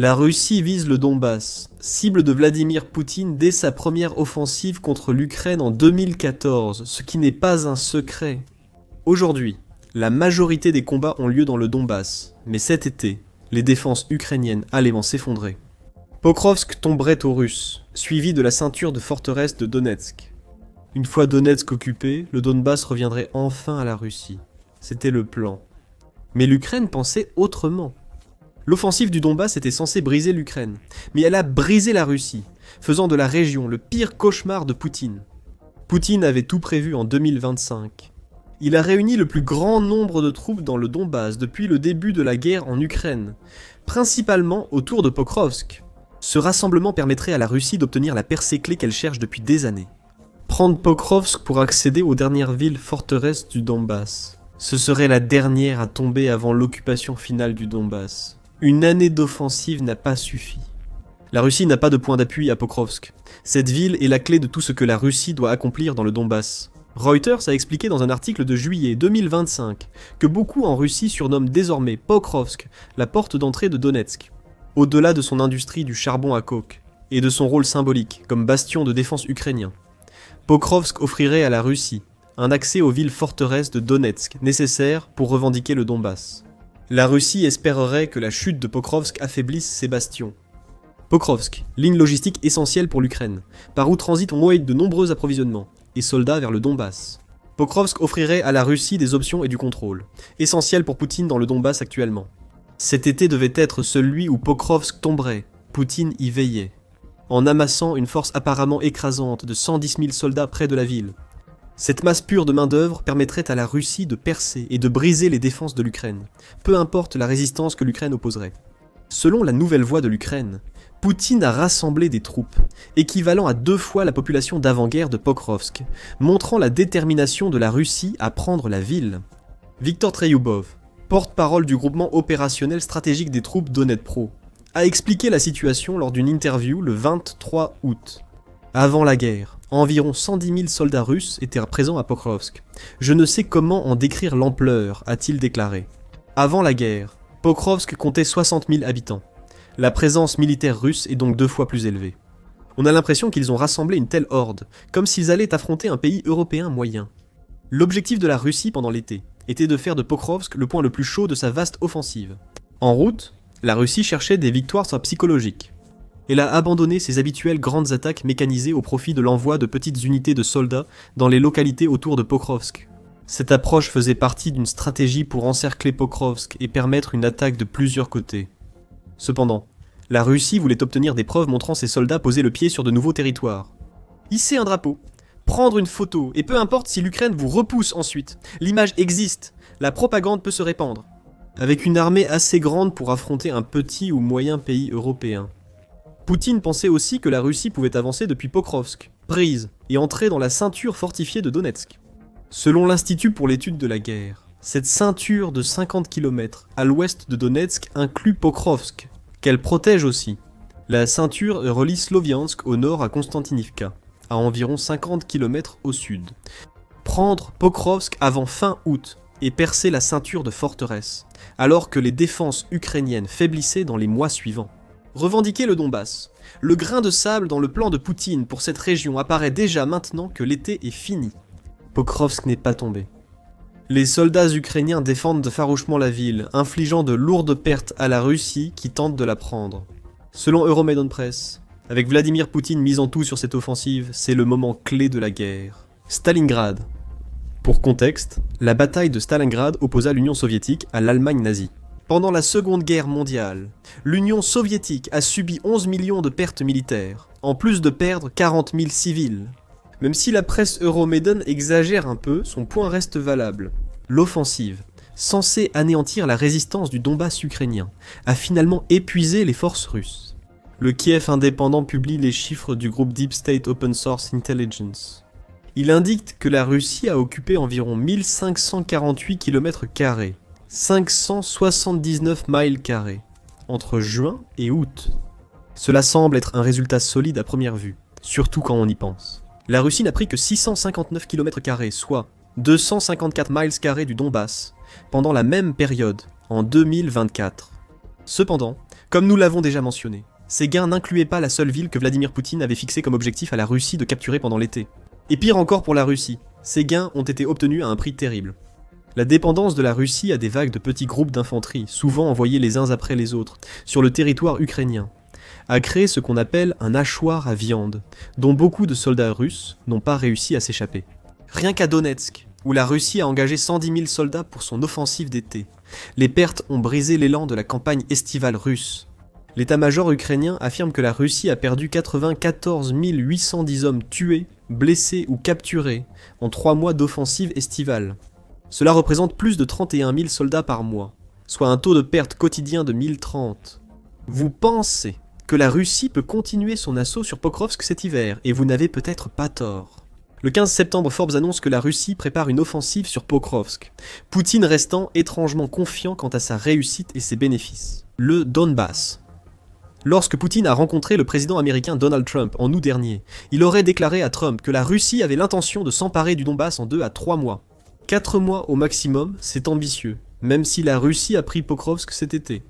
La Russie vise le Donbass, cible de Vladimir Poutine dès sa première offensive contre l'Ukraine en 2014, ce qui n'est pas un secret. Aujourd'hui, la majorité des combats ont lieu dans le Donbass, mais cet été, les défenses ukrainiennes allaient s'effondrer. Pokrovsk tomberait aux Russes, suivi de la ceinture de forteresse de Donetsk. Une fois Donetsk occupé, le Donbass reviendrait enfin à la Russie. C'était le plan. Mais l'Ukraine pensait autrement. L'offensive du Donbass était censée briser l'Ukraine, mais elle a brisé la Russie, faisant de la région le pire cauchemar de Poutine. Poutine avait tout prévu en 2025. Il a réuni le plus grand nombre de troupes dans le Donbass depuis le début de la guerre en Ukraine, principalement autour de Pokrovsk. Ce rassemblement permettrait à la Russie d'obtenir la percée clé qu'elle cherche depuis des années. Prendre Pokrovsk pour accéder aux dernières villes forteresses du Donbass. Ce serait la dernière à tomber avant l'occupation finale du Donbass. Une année d'offensive n'a pas suffi. La Russie n'a pas de point d'appui à Pokrovsk. Cette ville est la clé de tout ce que la Russie doit accomplir dans le Donbass. Reuters a expliqué dans un article de juillet 2025 que beaucoup en Russie surnomment désormais Pokrovsk la porte d'entrée de Donetsk. Au-delà de son industrie du charbon à coke et de son rôle symbolique comme bastion de défense ukrainien, Pokrovsk offrirait à la Russie un accès aux villes forteresses de Donetsk nécessaires pour revendiquer le Donbass. La Russie espérerait que la chute de Pokrovsk affaiblisse ses bastions. Pokrovsk, ligne logistique essentielle pour l'Ukraine, par où transitent de nombreux approvisionnements et soldats vers le Donbass. Pokrovsk offrirait à la Russie des options et du contrôle, essentiels pour Poutine dans le Donbass actuellement. Cet été devait être celui où Pokrovsk tomberait, Poutine y veillait, en amassant une force apparemment écrasante de 110 000 soldats près de la ville. Cette masse pure de main-d'œuvre permettrait à la Russie de percer et de briser les défenses de l'Ukraine, peu importe la résistance que l'Ukraine opposerait. Selon la nouvelle voix de l'Ukraine, Poutine a rassemblé des troupes, équivalent à 2 fois la population d'avant-guerre de Pokrovsk, montrant la détermination de la Russie à prendre la ville. Viktor Treyubov, porte-parole du groupement opérationnel stratégique des troupes Donetpro, a expliqué la situation lors d'une interview le 23 août. Avant la guerre, environ 110 000 soldats russes étaient présents à Pokrovsk. Je ne sais comment en décrire l'ampleur, a-t-il déclaré. Avant la guerre, Pokrovsk comptait 60 000 habitants. La présence militaire russe est donc 2 fois plus élevée. On a l'impression qu'ils ont rassemblé une telle horde, comme s'ils allaient affronter un pays européen moyen. L'objectif de la Russie pendant l'été était de faire de Pokrovsk le point le plus chaud de sa vaste offensive. En route, la Russie cherchait des victoires psychologiques. Elle a abandonné ses habituelles grandes attaques mécanisées au profit de l'envoi de petites unités de soldats dans les localités autour de Pokrovsk. Cette approche faisait partie d'une stratégie pour encercler Pokrovsk et permettre une attaque de plusieurs côtés. Cependant, la Russie voulait obtenir des preuves montrant ses soldats poser le pied sur de nouveaux territoires. Hisser un drapeau, prendre une photo, et peu importe si l'Ukraine vous repousse ensuite, l'image existe, la propagande peut se répandre. Avec une armée assez grande pour affronter un petit ou moyen pays européen. Poutine pensait aussi que la Russie pouvait avancer depuis Pokrovsk, prise, et entrer dans la ceinture fortifiée de Donetsk. Selon l'Institut pour l'étude de la guerre, cette ceinture de 50 km à l'ouest de Donetsk inclut Pokrovsk, qu'elle protège aussi. La ceinture relie Sloviansk au nord à Konstantinivka, à environ 50 km au sud. Prendre Pokrovsk avant fin août et percer la ceinture de forteresse, alors que les défenses ukrainiennes faiblissaient dans les mois suivants. Revendiquer le Donbass. Le grain de sable dans le plan de Poutine pour cette région apparaît déjà maintenant que l'été est fini. Pokrovsk n'est pas tombé. Les soldats ukrainiens défendent farouchement la ville, infligeant de lourdes pertes à la Russie qui tente de la prendre. Selon Euromaidan Press, avec Vladimir Poutine misant tout sur cette offensive, c'est le moment clé de la guerre. Stalingrad. Pour contexte, la bataille de Stalingrad opposa l'Union soviétique à l'Allemagne nazie. Pendant la Seconde Guerre mondiale, l'Union soviétique a subi 11 millions de pertes militaires, en plus de perdre 40 000 civils. Même si la presse Euromaidan exagère un peu, son point reste valable. L'offensive, censée anéantir la résistance du Donbass ukrainien, a finalement épuisé les forces russes. Le Kiev indépendant publie les chiffres du groupe Deep State Open Source Intelligence. Il indique que la Russie a occupé environ 1548 km², 579 miles carrés, entre juin et août. Cela semble être un résultat solide à première vue, surtout quand on y pense. La Russie n'a pris que 659 km², soit 254 miles carrés du Donbass, pendant la même période, en 2024. Cependant, Comme nous l'avons déjà mentionné, ces gains n'incluaient pas la seule ville que Vladimir Poutine avait fixée comme objectif à la Russie de capturer pendant l'été. Et pire encore pour la Russie, ces gains ont été obtenus à un prix terrible. La dépendance de la Russie à des vagues de petits groupes d'infanterie, souvent envoyés les uns après les autres, sur le territoire ukrainien, a créé ce qu'on appelle un hachoir à viande, dont beaucoup de soldats russes n'ont pas réussi à s'échapper. Rien qu'à Donetsk, où la Russie a engagé 110 000 soldats pour son offensive d'été, les pertes ont brisé l'élan de la campagne estivale russe. L'état-major ukrainien affirme que la Russie a perdu 94 810 hommes tués, blessés ou capturés en 3 mois d'offensive estivale. Cela représente plus de 31 000 soldats par mois, soit un taux de perte quotidien de 1030. Vous pensez que la Russie peut continuer son assaut sur Pokrovsk cet hiver, et vous n'avez peut-être pas tort. Le 15 septembre, Forbes annonce que la Russie prépare une offensive sur Pokrovsk, Poutine restant étrangement confiant quant à sa réussite et ses bénéfices. Le Donbass. Lorsque Poutine a rencontré le président américain Donald Trump en août dernier, il aurait déclaré à Trump que la Russie avait l'intention de s'emparer du Donbass en 2 à 3 mois. 4 mois au maximum, c'est ambitieux, même si la Russie a pris Pokrovsk cet été.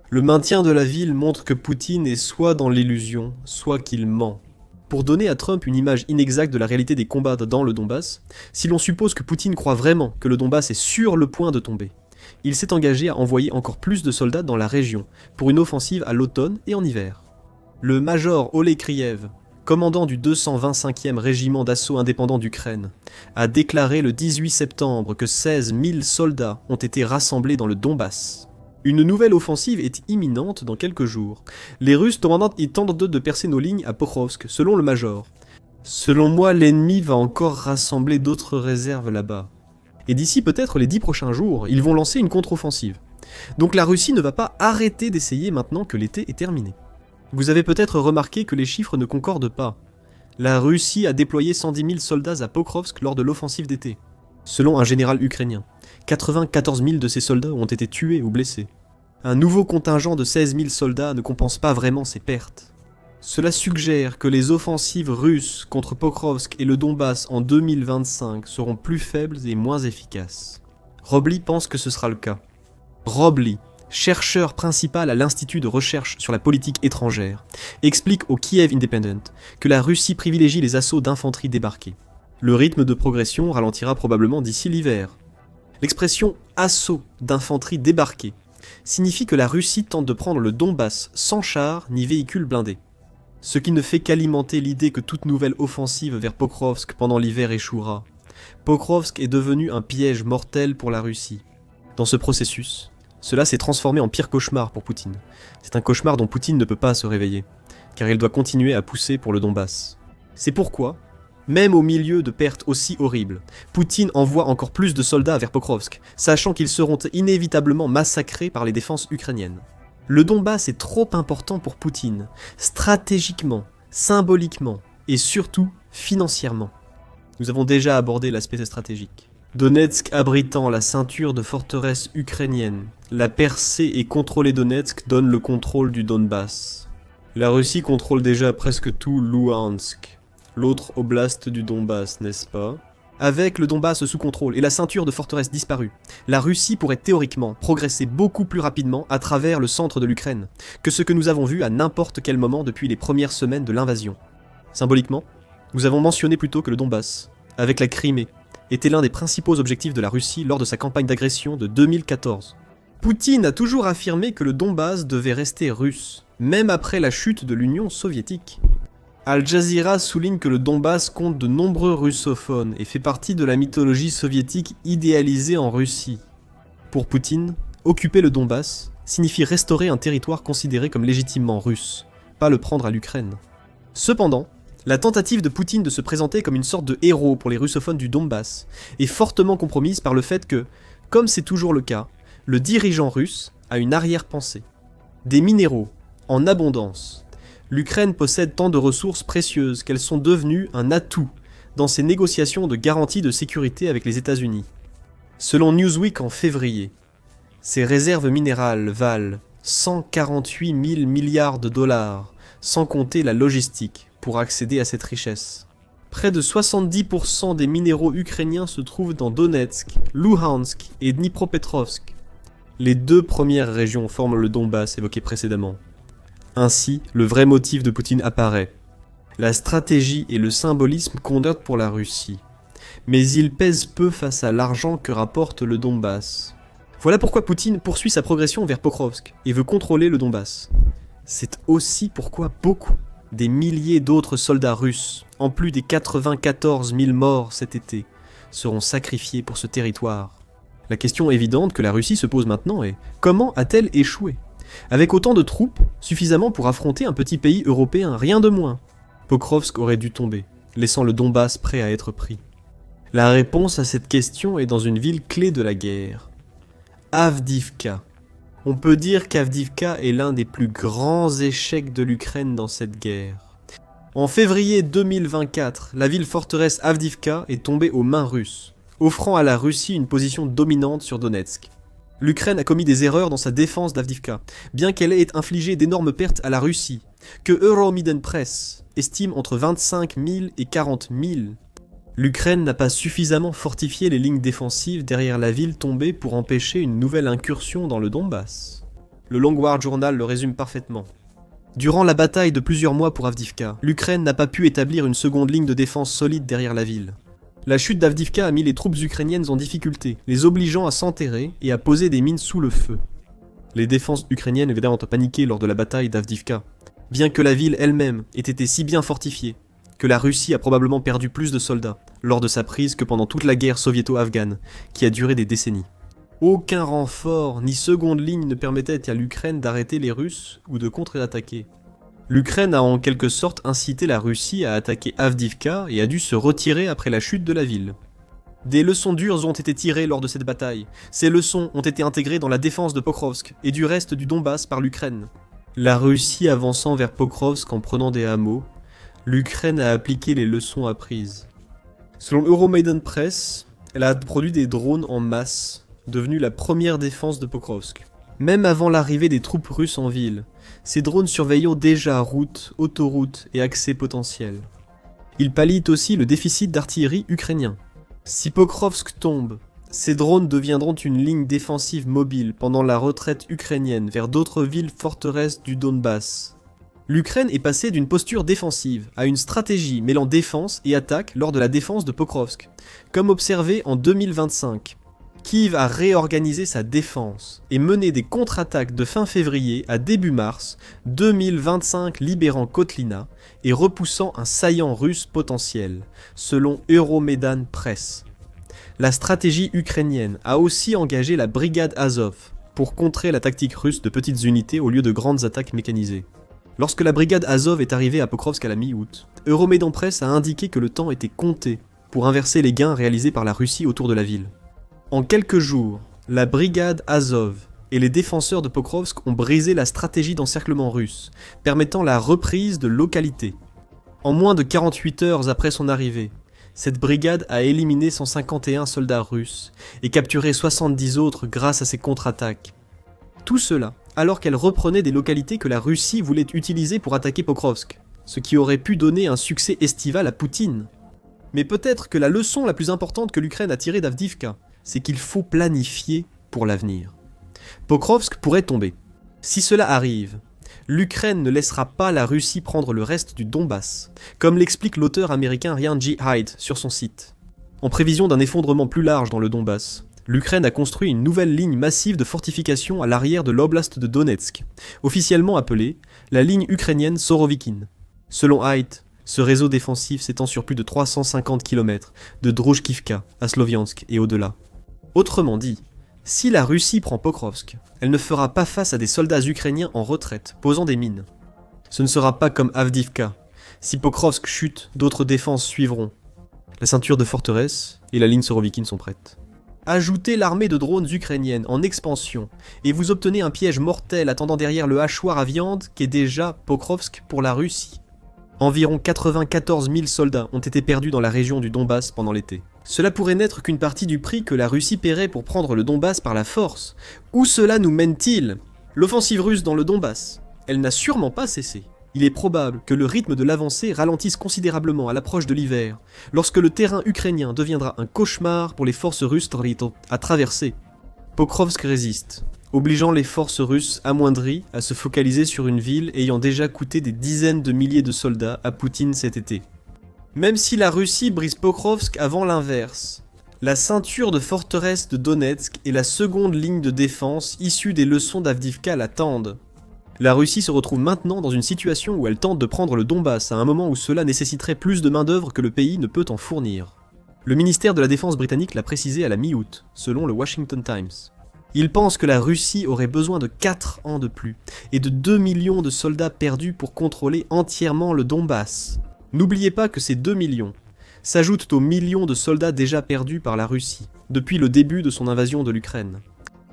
Le maintien de la ville montre que Poutine est soit dans l'illusion, soit qu'il ment. Pour donner à Trump une image inexacte de la réalité des combats dans le Donbass, si l'on suppose que Poutine croit vraiment que le Donbass est sur le point de tomber, il s'est engagé à envoyer encore plus de soldats dans la région, pour une offensive à l'automne et en hiver. Le major Oleg Kriev, commandant du 225e régiment d'assaut indépendant d'Ukraine, a déclaré le 18 septembre que 16 000 soldats ont été rassemblés dans le Donbass. Une nouvelle offensive est imminente dans quelques jours. Les Russes tentent de percer nos lignes à Pokrovsk, selon le major. Selon moi, l'ennemi va encore rassembler d'autres réserves là-bas. Et d'ici peut-être les 10 prochains jours, ils vont lancer une contre-offensive. Donc la Russie ne va pas arrêter d'essayer maintenant que l'été est terminé. Vous avez peut-être remarqué que les chiffres ne concordent pas. La Russie a déployé 110 000 soldats à Pokrovsk lors de l'offensive d'été. Selon un général ukrainien, 94 000 de ces soldats ont été tués ou blessés. Un nouveau contingent de 16 000 soldats ne compense pas vraiment ces pertes. Cela suggère que les offensives russes contre Pokrovsk et le Donbass en 2025 seront plus faibles et moins efficaces. Robley pense que ce sera le cas. Robley, chercheur principal à l'Institut de recherche sur la politique étrangère, explique au Kiev Independent que la Russie privilégie les assauts d'infanterie débarquée. Le rythme de progression ralentira probablement d'ici l'hiver. L'expression « assaut d'infanterie débarquée » signifie que la Russie tente de prendre le Donbass sans chars ni véhicules blindés. Ce qui ne fait qu'alimenter l'idée que toute nouvelle offensive vers Pokrovsk pendant l'hiver échouera. Pokrovsk est devenu un piège mortel pour la Russie. Dans ce processus, cela s'est transformé en pire cauchemar pour Poutine. C'est un cauchemar dont Poutine ne peut pas se réveiller, car il doit continuer à pousser pour le Donbass. C'est pourquoi, même au milieu de pertes aussi horribles, Poutine envoie encore plus de soldats vers Pokrovsk, sachant qu'ils seront inévitablement massacrés par les défenses ukrainiennes. Le Donbass est trop important pour Poutine, stratégiquement, symboliquement et surtout financièrement. Nous avons déjà abordé l'aspect stratégique. Donetsk abritant la ceinture de forteresses ukrainiennes, la percée et contrôler Donetsk donne le contrôle du Donbass. La Russie contrôle déjà presque tout Luhansk, l'autre oblast du Donbass, n'est-ce pas ? Avec le Donbass sous contrôle et la ceinture de forteresses disparue, la Russie pourrait théoriquement progresser beaucoup plus rapidement à travers le centre de l'Ukraine que ce que nous avons vu à n'importe quel moment depuis les premières semaines de l'invasion. Symboliquement, nous avons mentionné plus tôt que le Donbass, avec la Crimée, était l'un des principaux objectifs de la Russie lors de sa campagne d'agression de 2014. Poutine a toujours affirmé que le Donbass devait rester russe, même après la chute de l'Union soviétique. Al Jazeera souligne que le Donbass compte de nombreux russophones et fait partie de la mythologie soviétique idéalisée en Russie. Pour Poutine, occuper le Donbass signifie restaurer un territoire considéré comme légitimement russe, pas le prendre à l'Ukraine. Cependant, la tentative de Poutine de se présenter comme une sorte de héros pour les russophones du Donbass est fortement compromise par le fait que, comme c'est toujours le cas, le dirigeant russe a une arrière-pensée. Des minéraux, en abondance. L'Ukraine possède tant de ressources précieuses qu'elles sont devenues un atout dans ses négociations de garantie de sécurité avec les États-Unis. Selon Newsweek en février, ces réserves minérales valent 148 000 milliards de dollars, sans compter la logistique pour accéder à cette richesse. Près de 70% des minéraux ukrainiens se trouvent dans Donetsk, Luhansk et Dnipropetrovsk. Les deux premières régions forment le Donbass évoqué précédemment. Ainsi, le vrai motif de Poutine apparaît. La stratégie et le symbolisme comptent pour la Russie. Mais il pèse peu face à l'argent que rapporte le Donbass. Voilà pourquoi Poutine poursuit sa progression vers Pokrovsk et veut contrôler le Donbass. C'est aussi pourquoi beaucoup, des milliers d'autres soldats russes, en plus des 94 000 morts cet été, seront sacrifiés pour ce territoire. La question évidente que la Russie se pose maintenant est « Comment a-t-elle échoué ?» Avec autant de troupes, suffisamment pour affronter un petit pays européen, rien de moins. Pokrovsk aurait dû tomber, laissant le Donbass prêt à être pris. La réponse à cette question est dans une ville clé de la guerre. Avdiivka. On peut dire qu'Avdiivka est l'un des plus grands échecs de l'Ukraine dans cette guerre. En février 2024, la ville forteresse Avdiivka est tombée aux mains russes, offrant à la Russie une position dominante sur Donetsk. L'Ukraine a commis des erreurs dans sa défense d'Avdiivka, bien qu'elle ait infligé d'énormes pertes à la Russie, que Euromaidan Press estime entre 25 000 et 40 000. L'Ukraine n'a pas suffisamment fortifié les lignes défensives derrière la ville tombée pour empêcher une nouvelle incursion dans le Donbass. Le Long War Journal le résume parfaitement. Durant la bataille de plusieurs mois pour Avdiivka, l'Ukraine n'a pas pu établir une seconde ligne de défense solide derrière la ville. La chute d'Avdiivka a mis les troupes ukrainiennes en difficulté, les obligeant à s'enterrer et à poser des mines sous le feu. Les défenses ukrainiennes évidemment ont paniqué lors de la bataille d'Avdiivka, bien que la ville elle-même ait été si bien fortifiée que la Russie a probablement perdu plus de soldats lors de sa prise que pendant toute la guerre soviéto-afghane, qui a duré des décennies. Aucun renfort ni seconde ligne ne permettait à l'Ukraine d'arrêter les Russes ou de contre-attaquer. L'Ukraine a en quelque sorte incité la Russie à attaquer Avdiivka et a dû se retirer après la chute de la ville. Des leçons dures ont été tirées lors de cette bataille. Ces leçons ont été intégrées dans la défense de Pokrovsk et du reste du Donbass par l'Ukraine. La Russie avançant vers Pokrovsk en prenant des hameaux, l'Ukraine a appliqué les leçons apprises. Selon Euromaidan Press, elle a produit des drones en masse, devenus la première défense de Pokrovsk. Même avant l'arrivée des troupes russes en ville, ces drones surveillent déjà routes, autoroutes et accès potentiels. Ils pallient aussi le déficit d'artillerie ukrainien. Si Pokrovsk tombe, ces drones deviendront une ligne défensive mobile pendant la retraite ukrainienne vers d'autres villes forteresses du Donbass. L'Ukraine est passée d'une posture défensive à une stratégie mêlant défense et attaque lors de la défense de Pokrovsk, comme observé en 2025. Kiev a réorganisé sa défense et mené des contre-attaques de fin février à début mars 2025, libérant Kotlina et repoussant un saillant russe potentiel, selon Euromaidan Press. La stratégie ukrainienne a aussi engagé la brigade Azov pour contrer la tactique russe de petites unités au lieu de grandes attaques mécanisées. Lorsque la brigade Azov est arrivée à Pokrovsk à la mi-août, Euromaidan Press a indiqué que le temps était compté pour inverser les gains réalisés par la Russie autour de la ville. En quelques jours, la brigade Azov et les défenseurs de Pokrovsk ont brisé la stratégie d'encerclement russe, permettant la reprise de localités. En moins de 48 heures après son arrivée, cette brigade a éliminé 151 soldats russes et capturé 70 autres grâce à ses contre-attaques. Tout cela alors qu'elle reprenait des localités que la Russie voulait utiliser pour attaquer Pokrovsk, ce qui aurait pu donner un succès estival à Poutine. Mais peut-être que la leçon la plus importante que l'Ukraine a tirée d'Avdiivka, c'est qu'il faut planifier pour l'avenir. Pokrovsk pourrait tomber. Si cela arrive, l'Ukraine ne laissera pas la Russie prendre le reste du Donbass, comme l'explique l'auteur américain Ryan G. Hyde sur son site. En prévision d'un effondrement plus large dans le Donbass, l'Ukraine a construit une nouvelle ligne massive de fortification à l'arrière de l'oblast de Donetsk, officiellement appelée la ligne ukrainienne Sorovikin. Selon Hyde, ce réseau défensif s'étend sur plus de 350 km, de Druzhkivka à Sloviansk et au-delà. Autrement dit, si la Russie prend Pokrovsk, elle ne fera pas face à des soldats ukrainiens en retraite, posant des mines. Ce ne sera pas comme Avdiivka. Si Pokrovsk chute, d'autres défenses suivront. La ceinture de forteresse et la ligne Sorovikin sont prêtes. Ajoutez l'armée de drones ukrainienne en expansion, et vous obtenez un piège mortel attendant derrière le hachoir à viande qu'est déjà Pokrovsk pour la Russie. Environ 94 000 soldats ont été perdus dans la région du Donbass pendant l'été. Cela pourrait n'être qu'une partie du prix que la Russie paierait pour prendre le Donbass par la force. Où cela nous mène-t-il ? L'offensive russe dans le Donbass, elle n'a sûrement pas cessé. Il est probable que le rythme de l'avancée ralentisse considérablement à l'approche de l'hiver, lorsque le terrain ukrainien deviendra un cauchemar pour les forces russes à traverser. Pokrovsk résiste. obligeant les forces russes amoindries à se focaliser sur une ville ayant déjà coûté des dizaines de milliers de soldats à Poutine cet été. Même si la Russie brise Pokrovsk avant l'inverse, la ceinture de forteresse de Donetsk est la seconde ligne de défense issue des leçons d'Avdivka l'attendent. La Russie se retrouve maintenant dans une situation où elle tente de prendre le Donbass à un moment où cela nécessiterait plus de main-d'œuvre que le pays ne peut en fournir. Le ministère de la Défense britannique l'a précisé à la mi-août, selon le Washington Times. Il pense que la Russie aurait besoin de 4 ans de plus et de 2 millions de soldats perdus pour contrôler entièrement le Donbass. N'oubliez pas que ces 2 millions s'ajoutent aux millions de soldats déjà perdus par la Russie depuis le début de son invasion de l'Ukraine.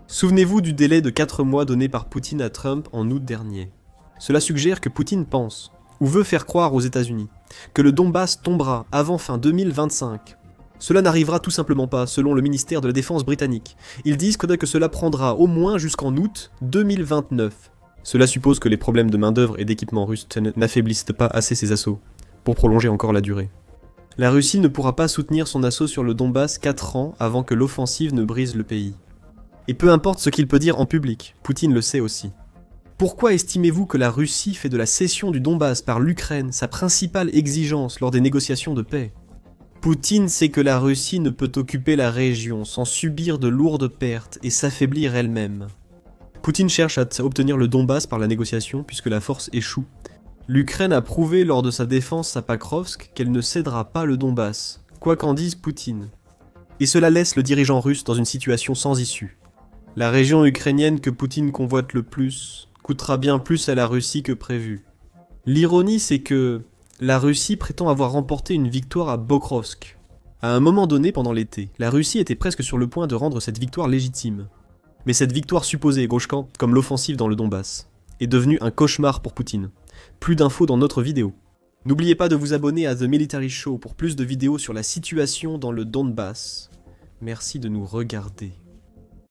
Souvenez-vous du délai de 4 mois donné par Poutine à Trump en août dernier. Cela suggère que Poutine pense, ou veut faire croire aux États-Unis, que le Donbass tombera avant fin 2025. Cela n'arrivera tout simplement pas, selon le ministère de la Défense britannique. Ils disent que cela prendra au moins jusqu'en août 2029. Cela suppose que les problèmes de main-d'œuvre et d'équipement russe n'affaiblissent pas assez ces assauts, pour prolonger encore la durée. La Russie ne pourra pas soutenir son assaut sur le Donbass 4 ans avant que l'offensive ne brise le pays. Et peu importe ce qu'il peut dire en public, Poutine le sait aussi. Pourquoi estimez-vous que la Russie fait de la cession du Donbass par l'Ukraine sa principale exigence lors des négociations de paix ? Poutine sait que la Russie ne peut occuper la région sans subir de lourdes pertes et s'affaiblir elle-même. Poutine cherche à obtenir le Donbass par la négociation puisque la force échoue. L'Ukraine a prouvé lors de sa défense à Pakrovsk qu'elle ne cédera pas le Donbass, quoi qu'en dise Poutine. Et cela laisse le dirigeant russe dans une situation sans issue. La région ukrainienne que Poutine convoite le plus coûtera bien plus à la Russie que prévu. L'ironie, c'est que la Russie prétend avoir remporté une victoire à Pokrovsk. À un moment donné pendant l'été, la Russie était presque sur le point de rendre cette victoire légitime. Mais cette victoire supposée, Gauchkan, comme l'offensive dans le Donbass, est devenue un cauchemar pour Poutine. Plus d'infos dans notre vidéo. N'oubliez pas de vous abonner à The Military Show pour plus de vidéos sur la situation dans le Donbass. Merci de nous regarder.